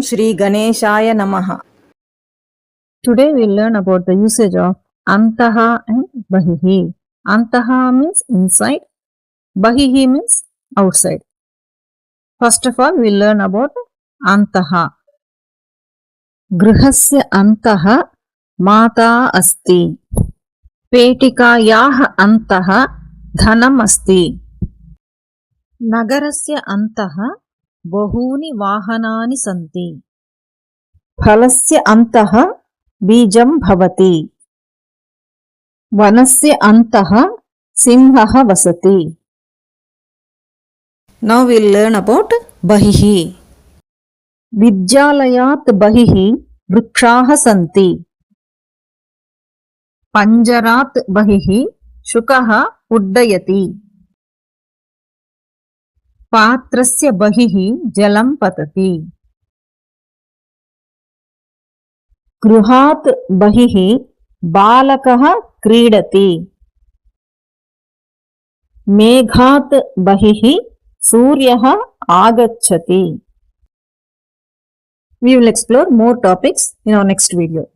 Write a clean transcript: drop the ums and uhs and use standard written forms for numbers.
Shri Ganeshaya Namaha. Today we'll learn about the usage of Antaha and Bahihi. Antaha means inside, Bahihi means outside. First of all, we'll learn about Antaha. Grihasya Antaha Mata Asti. Petikayaha Antaha Dhanam Asti. Nagarasya Antaha Bahuni Vahanani Santi. Phalasya Antaha Bijam Bhavati. Vanasya Antaha Simhaha Vasati. Now we'll learn about Bahihi. Vidyalayat Bahihi Vrikshaha Santi. Panjarat Bahihi Shukaha Uddayati. Patrasya Bahihi Jalam Patati. Gruhat Bahihi Balakaha Kridati. Meghat Bahihi Suryaha Agachati. We will explore more topics in our next video.